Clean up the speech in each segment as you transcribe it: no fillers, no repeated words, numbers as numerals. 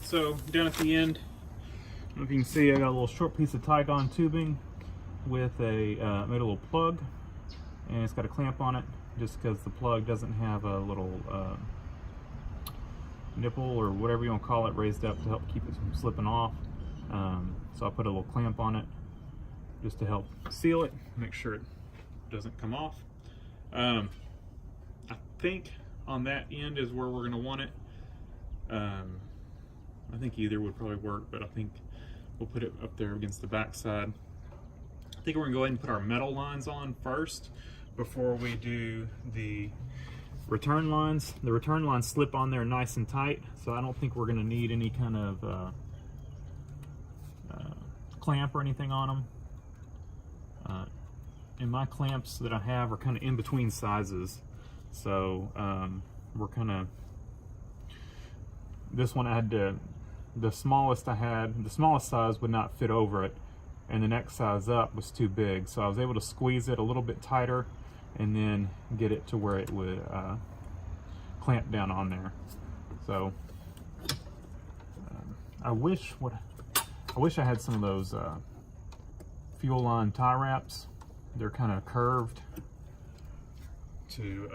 So down at the end, I don't know if you can see, I got a little short piece of Tygon tubing with a made a little plug, and it's got a clamp on it just because the plug doesn't have a little nipple or whatever you want to call it raised up to help keep it from slipping off. So I put a little clamp on it just to help seal it, make sure it doesn't come off. I think on that end is where we're going to want it. I think either would probably work, but I think we'll put it up there against the back side. I think we're going to go ahead and put our metal lines on first before we do the return lines. The return lines slip on there nice and tight, so I don't think we're going to need any kind of clamp or anything on them. And my clamps that I have are kind of in between sizes, so we're kind of, this one I had to, the smallest I had, the smallest size would not fit over it, and the next size up was too big, so I was able to squeeze it a little bit tighter and then get it to where it would clamp down on there. So I wish I had some of those fuel line tie wraps. They're kind of curved to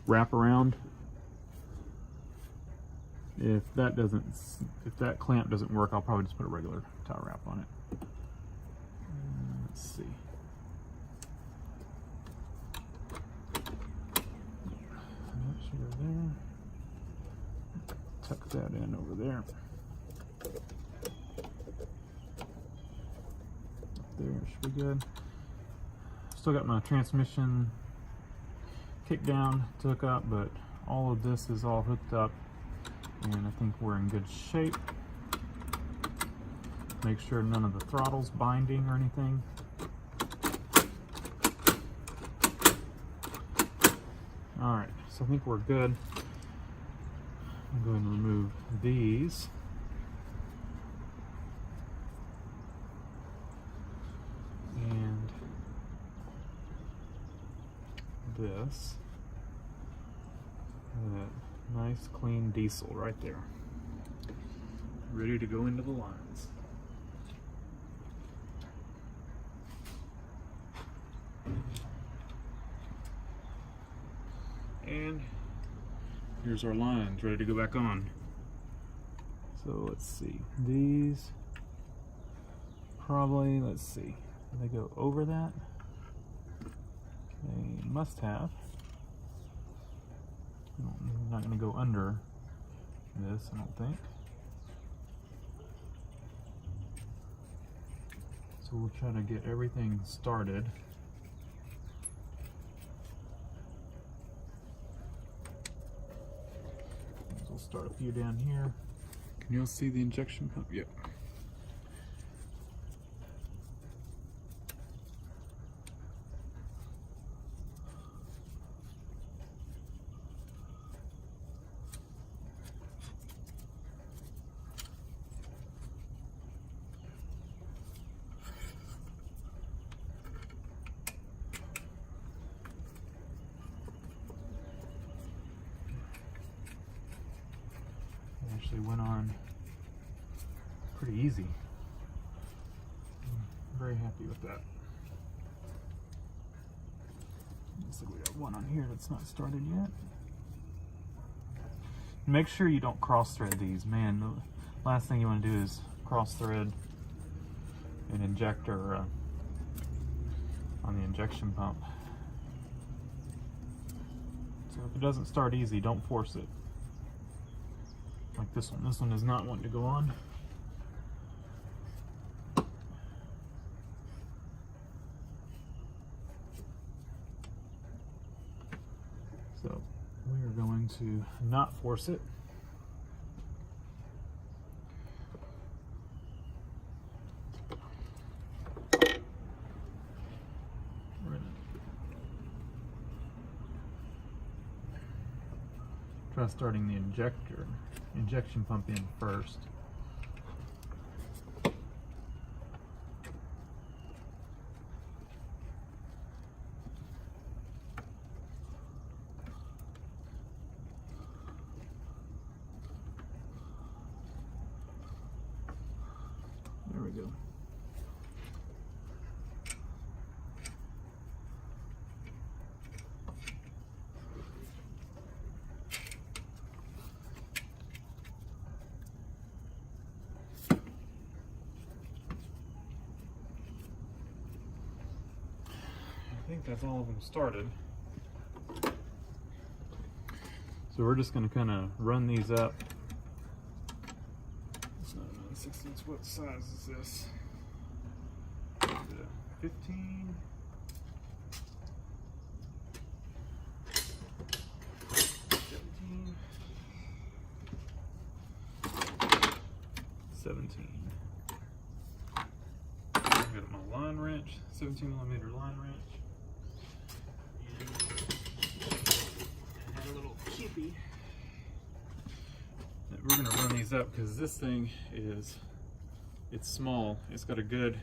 wrap around. If that clamp doesn't work, I'll probably just put a regular tie wrap on it. Let's see. Make sure there. Tuck that in over there. There should be good. Still got my transmission kick down to hook up, but all of this is all hooked up, and I think we're in good shape. Make sure none of the throttle's binding or anything. Alright, so I think we're good. I'm going to remove these. And this. That nice clean diesel right there. Ready to go into the lines. And here's our lines ready to go back on. So let's see, these probably, let's see, do they go over that? They must have. I'm not going to go under this, I don't think. So we'll try to get everything started. We'll start a few down here. Can you all see the injection pump? Yep. Actually went on pretty easy. I'm very happy with that. Looks like we got one on here that's not started yet. Make sure you don't cross thread these. Man, the last thing you want to do is cross thread an injector on the injection pump. So if it doesn't start easy, don't force it. Like this one. This one is not wanting to go on. So we are going to not force it. Try starting the injection pump in first. think that's all of them started. So we're just going to kind of run these up. It's not 9/16. What size is this? 15. 17. I've got my line wrench, 17mm line wrench. And I had a little Kippy. We're going to run these up because this thing it's small. It's got a good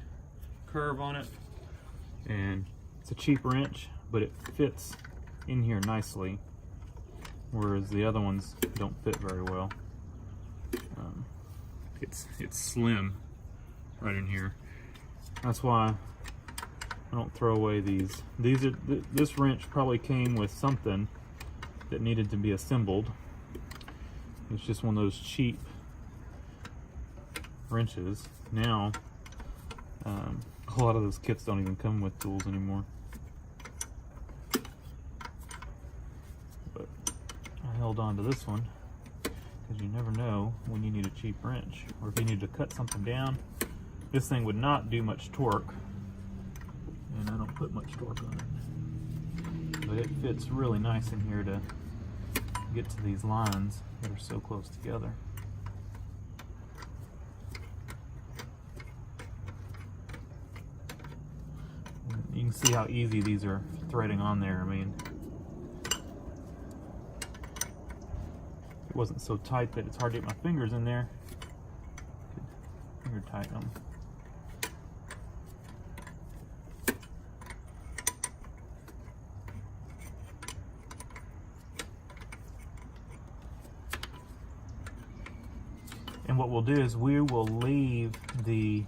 curve on it, and it's a cheap wrench, but it fits in here nicely, whereas the other ones don't fit very well. It's slim right in here. That's why I don't throw away these. This wrench probably came with something that needed to be assembled. It's just one of those cheap wrenches. Now, a lot of those kits don't even come with tools anymore. But I held on to this one because you never know when you need a cheap wrench, or if you need to cut something down. This thing would not do much torque, and I don't put much torque on it. But it fits really nice in here to get to these lines that are so close together. You can see how easy these are threading on there. I mean, it wasn't so tight that it's hard to get my fingers in there. Finger tighten them. And what we'll do is we will leave the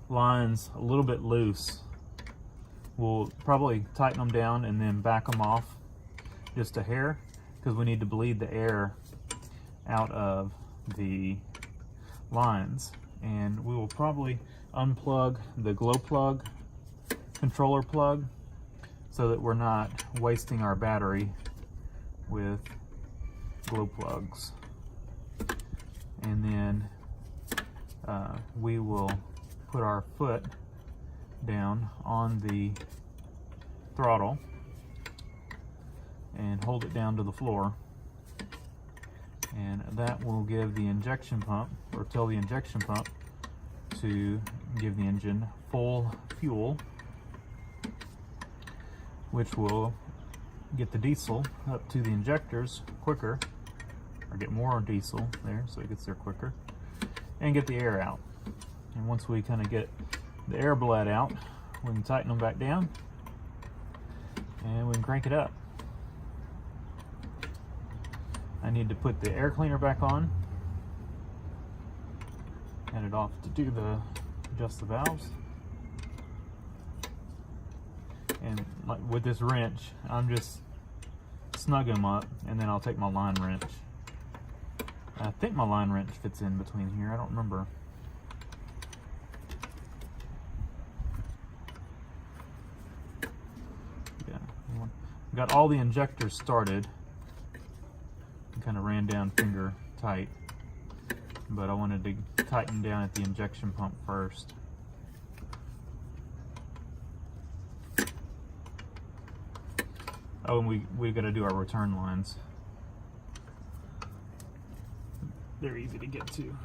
lines a little bit loose. We'll probably tighten them down and then back them off just a hair, because we need to bleed the air out of the lines. And we will probably unplug the glow plug controller plug so that we're not wasting our battery with glow plugs. And then we will put our foot down on the throttle and hold it down to the floor, and that will give the injection pump, or tell the injection pump to give the engine full fuel, which will get the diesel up to the injectors quicker, or get more diesel there so it gets there quicker, and get the air out. And once we kind of get the air bled out, we can tighten them back down and we can crank it up. I need to put the air cleaner back on, hand it off to do adjust the valves. And like with this wrench, I'm just snugging them up, and then I'll take my line wrench. I think my line wrench fits in between here. I don't remember. Yeah, got all the injectors started. Kind of ran down finger tight, but I wanted to tighten down at the injection pump first. Oh, and we've got to do our return lines. They're easy to get to.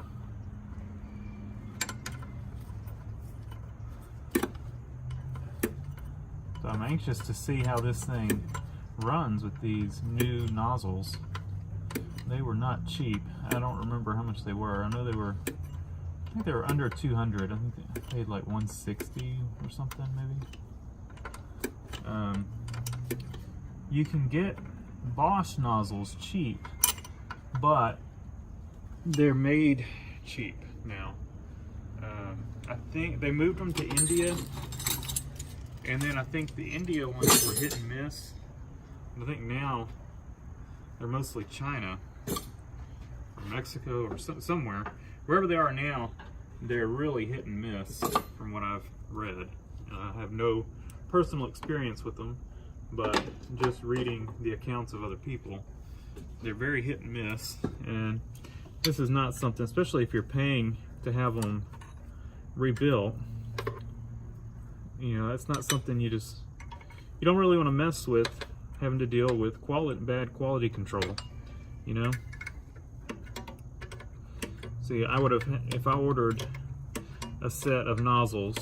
So I'm anxious to see how this thing runs with these new nozzles. They were not cheap. I don't remember how much they were. I know they were, I think they were under 200. I think they paid like 160 or something maybe. You can get Bosch nozzles cheap, but they're made cheap now. I think they moved them to India, and then I think the India ones were hit and miss. I think now they're mostly China or Mexico or somewhere. Wherever they are now, they're really hit and miss from what I've read. I have no personal experience with them, but just reading the accounts of other people, they're very hit and miss. And this is not something, especially if you're paying to have them rebuilt, you know, that's not something you don't really want to mess with, having to deal with bad quality control, you know. See, I would have, if I ordered a set of nozzles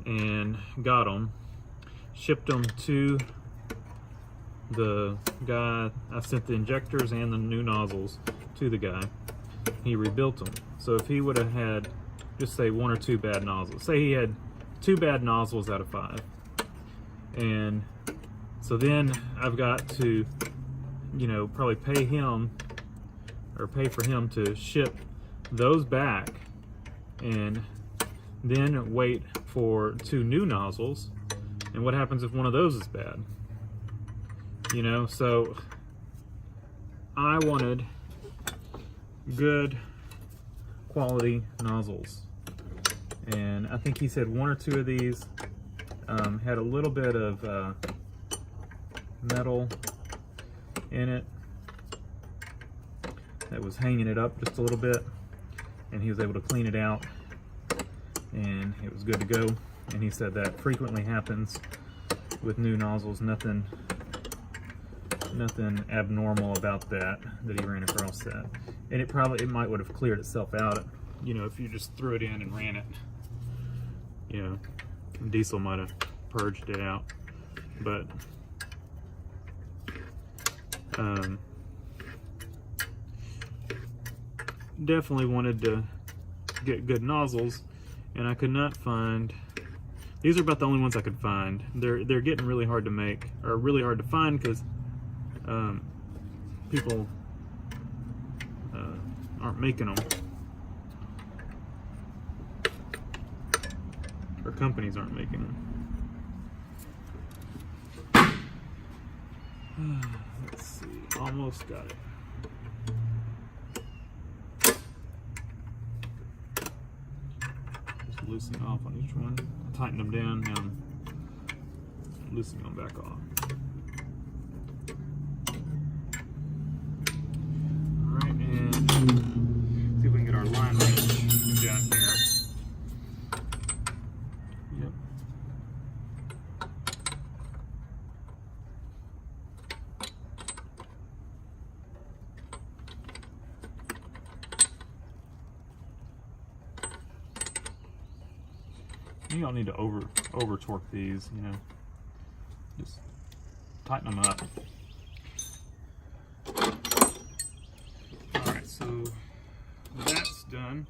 and got them, shipped them to the guy, I sent the injectors and the new nozzles to the guy, he rebuilt them. So if he would have had, just say 1 or 2 bad nozzles, say he had 2 bad nozzles out of 5, and so then I've got to, you know, probably pay him or pay for him to ship those back, and then wait for 2 new nozzles. And what happens if one of those is bad? You know, so I wanted good quality nozzles, and I think he said 1 or 2 of these had a little bit of metal in it that was hanging it up just a little bit, and he was able to clean it out and it was good to go. And he said that frequently happens with new nozzles, nothing abnormal about that he ran across that. And it might would have cleared itself out, you know, if you just threw it in and ran it, you know, diesel might have purged it out. But definitely wanted to get good nozzles, and I could not find. These are about the only ones I could find. They're getting really hard to make, or really hard to find, because people aren't making them, or companies aren't making them. Let's see, almost got it. Just loosening off on each one. Tighten them down, now I'm loosening them back off. Alright, and see if we can get our line range down here. Yep. You don't need to over torque these, you know. Just tighten them up. Alright, so that's done.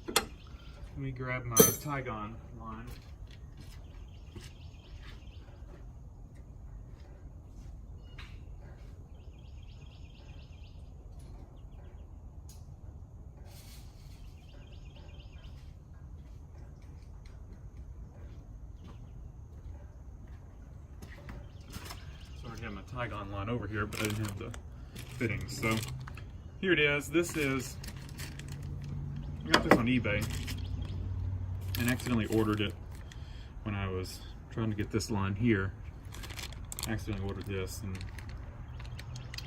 Let me grab my Tygon line. I have my Tygon line over here, but I didn't have the fittings. So here it is. This is, I got this on eBay and accidentally ordered it when I was trying to get this line here. I accidentally ordered this, and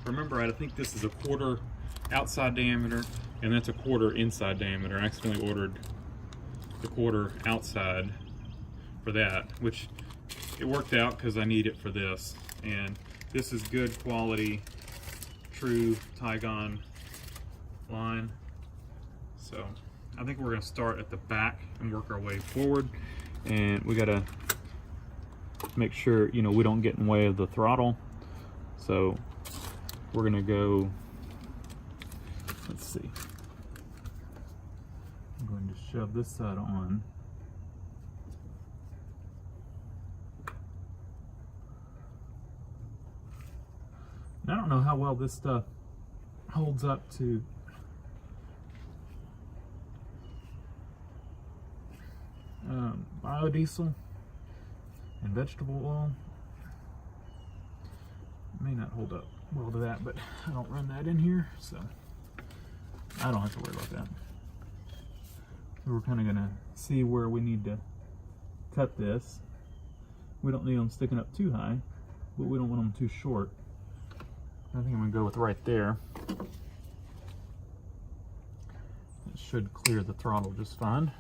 remember, I think this is a 1/4 outside diameter, and that's a 1/4 inside diameter. I accidentally ordered the 1/4 outside for that, which it worked out because I need it for this. And this is good quality, true Tygon line. So I think we're going to start at the back and work our way forward. And we got to make sure, you know, we don't get in the way of the throttle. So we're going to go, let's see. I'm going to shove this side on. I don't know how well this stuff holds up to biodiesel and vegetable oil. It may not hold up well to that, but I don't run that in here, so I don't have to worry about that. So we're kind of going to see where we need to cut this. We don't need them sticking up too high, but we don't want them too short. I think I'm gonna go with right there. It should clear the throttle just fine.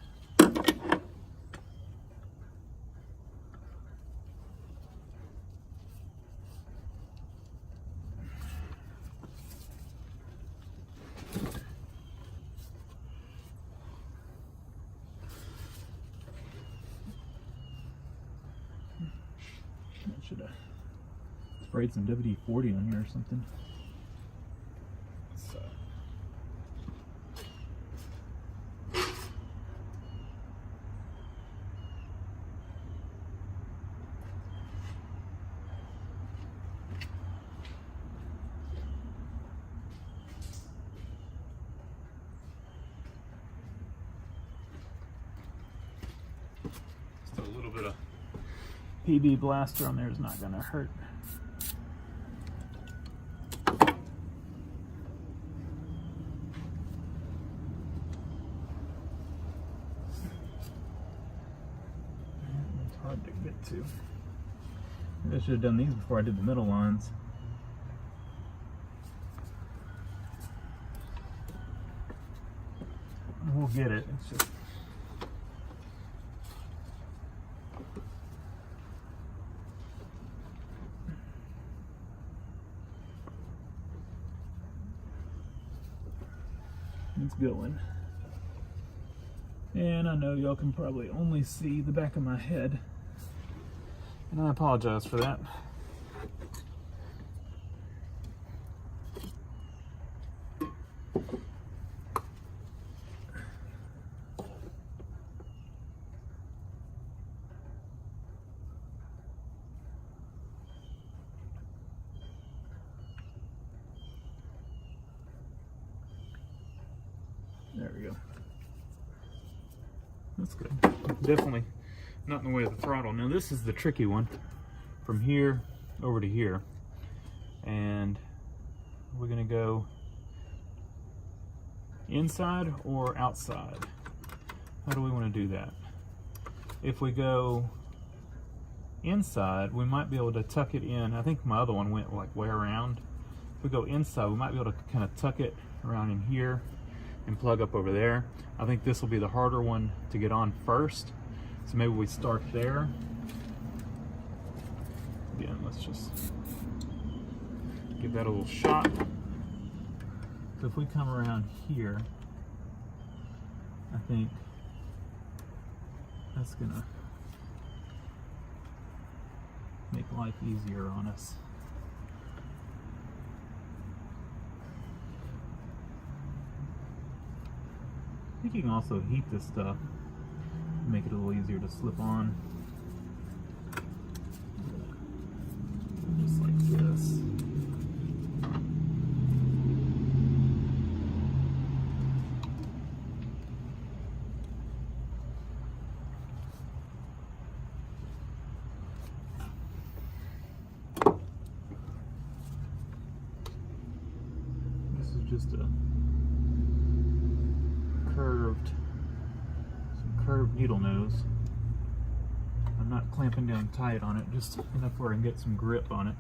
I should have sprayed some WD-40 on here or something. So. Just a little bit of PB blaster on there is not going to hurt. It's hard to get to. Maybe I should have done these before I did the middle lines. We'll get it. It's just it's going. And I know y'all can probably only see the back of my head, and I apologize for that. There we go. That's good. Definitely not in the way of the throttle. Now this is the tricky one, from here over to here. And we're gonna go inside or outside. How do we want to do that? If we go inside, we might be able to tuck it in. I think my other one went like way around. If we go inside, we might be able to kind of tuck it around in here and plug up over there. I think this will be the harder one to get on first, so maybe we start there. Again, let's just give that a little shot. So if we come around here, I think that's gonna make life easier on us. I think you can also heat this stuff, make it a little easier to slip on. Just like this. This is just a curved needle nose. I'm not clamping down tight on it, just enough where I can get some grip on it.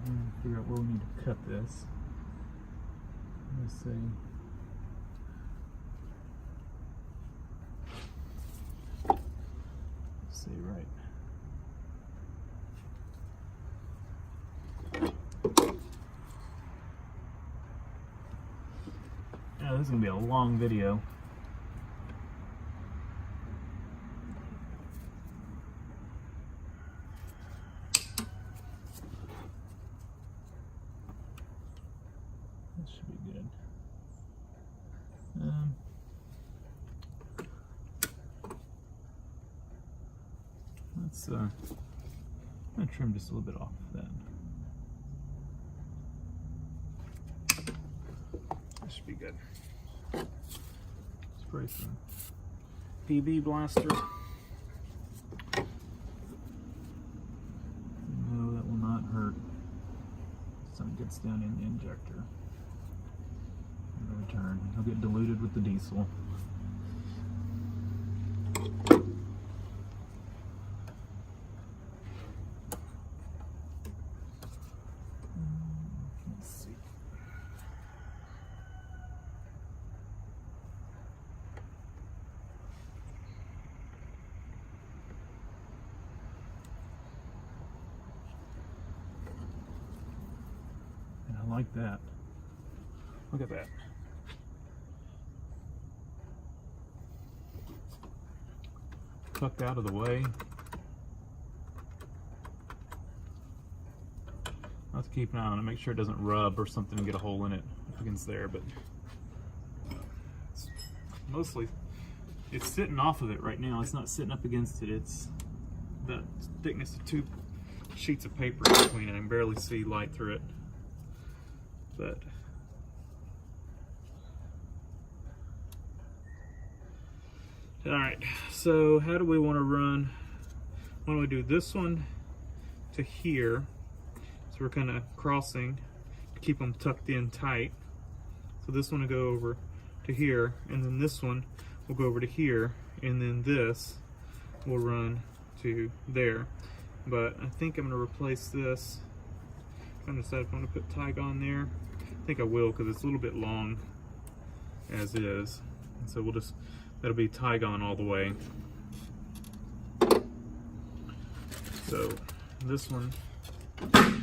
And figure out where we need to cut this. Let's see. Let's see, right. Now, this is going to be a long video. This should be good. Let's I'm going to trim just a little bit off of that. That should be good. Spray some PB blaster. No, that will not hurt. Something gets down in the injector. It'll get diluted with the diesel. Let's see. And I like that. Look at that. Tucked out of the way. I'll have to keep an eye on it, make sure it doesn't rub or something and get a hole in it up against there, but mostly it's sitting off of it right now. It's not sitting up against it. It's the thickness of 2 sheets of paper in between, and I can barely see light through it. But all right, so how do we want to run? Why don't we do this one to here? So we're kind of crossing to keep them tucked in tight. So this one will go over to here, and then this one will go over to here, and then this will run to there. But I think I'm going to replace this. I'm going to decide if I want to put Tygon there. I think I will, because it's a little bit long as is. And so we'll just, that'll be Tygon all the way. So this one, I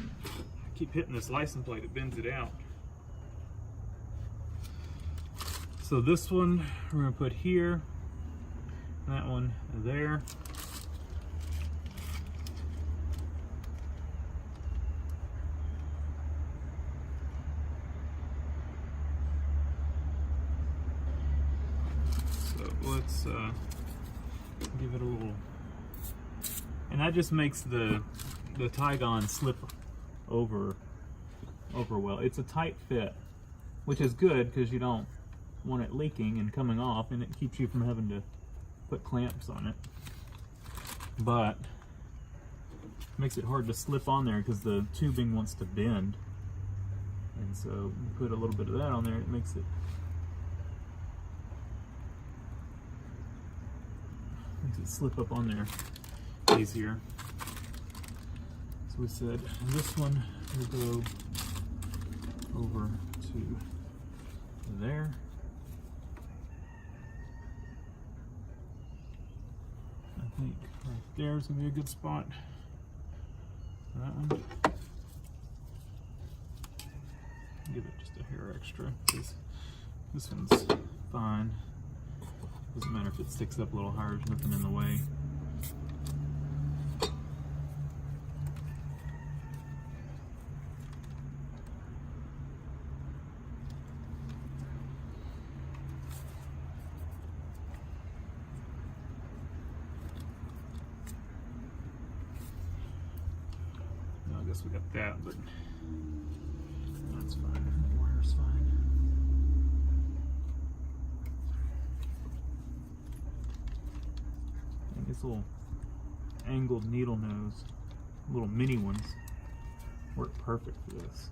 keep hitting this license plate, it bends it out. So this one we're going to put here, that one there. Let's give it a little, and that just makes the Tygon slip over well. It's a tight fit, which is good because you don't want it leaking and coming off, and it keeps you from having to put clamps on it. But it makes it hard to slip on there because the tubing wants to bend, and so you put a little bit of that on there, it makes it slip up on there easier. So we said this one will go over to there. I think right there is going to be a good spot for that one. Give it just a hair extra because this one's fine. Doesn't matter if it sticks up a little higher, there's nothing in the way. I guess we got that, but that's fine. The wire's fine. These little angled needle nose, little mini ones, work perfect for this.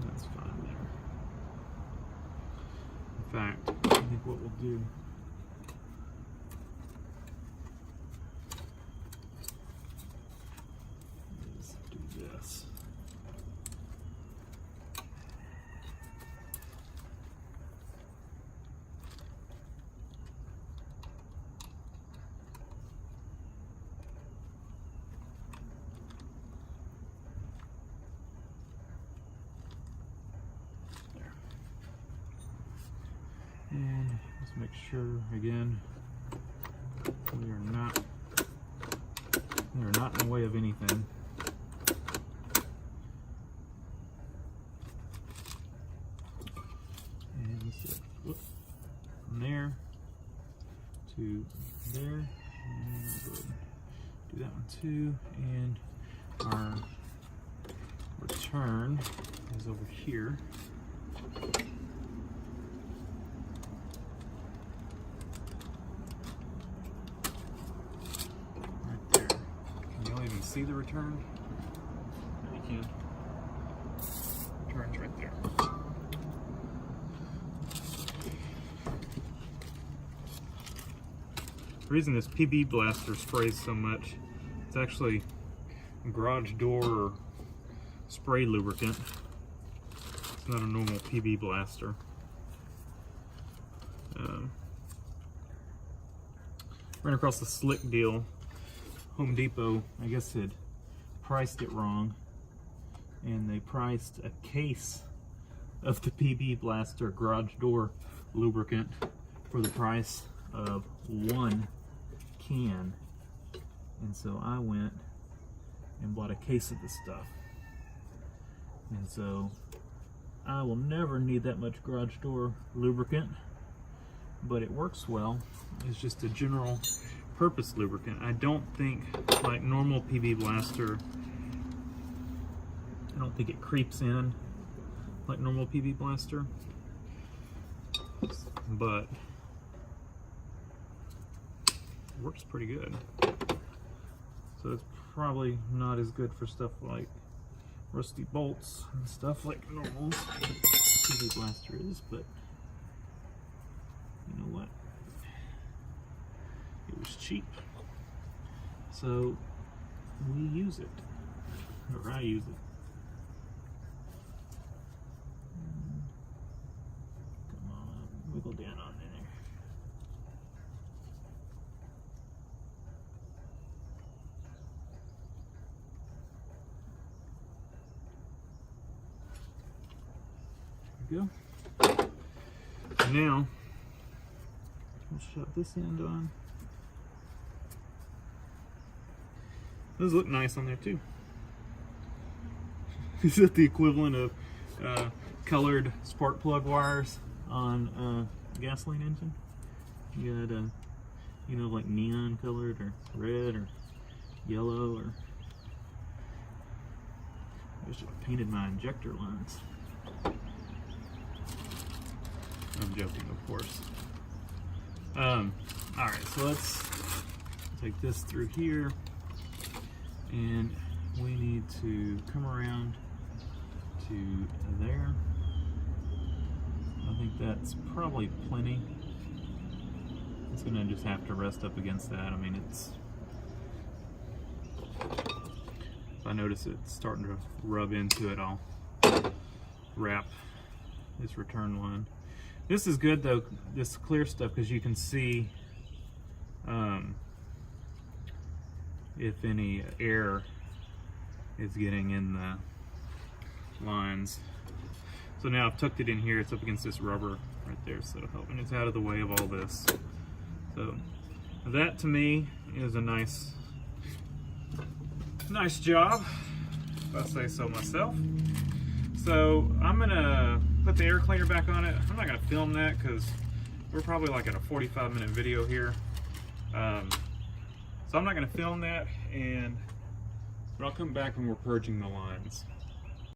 That's fine there. In fact, I think what we'll do is do this. And just make sure again we are not in the way of anything. And let's see, from there to there, and we'll go ahead and do that one too. And our return is over here. see the return? You can. Return's right there. The reason this PB blaster sprays so much, it's actually garage door spray lubricant. It's not a normal PB blaster. Ran across the slick deal. Home Depot, I guess, had priced it wrong, and they priced a case of the PB blaster garage door lubricant for the price of one can. And so I went and bought a case of this stuff. And so I will never need that much garage door lubricant, but it works well. It's just a general purpose lubricant. I don't think, like normal PB blaster, I don't think it creeps in like normal PB blaster, but it works pretty good. So it's probably not as good for stuff like rusty bolts and stuff like normal PB blaster is, but you know what? It was cheap, so we use it, or I use it. Come on, wiggle down on in there. There we go. Now, we'll shut this end on. Those look nice on there too. Is that the equivalent of colored spark plug wires on a gasoline engine? You got you know, like neon colored or red or yellow, or I just painted my injector lines. I'm joking, of course. Alright, so let's take this through here, and we need to come around to there. I think that's probably plenty. It's gonna just have to rest up against that. I mean, it's, if I notice it's starting to rub into it, I'll wrap this return line. This is good though, this clear stuff, because you can see if any air is getting in the lines. So now I've tucked it in here, it's up against this rubber right there, so it'll help, and it's out of the way of all this. So that to me is a nice job, if I say so myself. So I'm gonna put the air cleaner back on it. I'm not gonna film that because we're probably like at a 45-minute video here. So I'm not gonna film that, but I'll come back when we're purging the lines.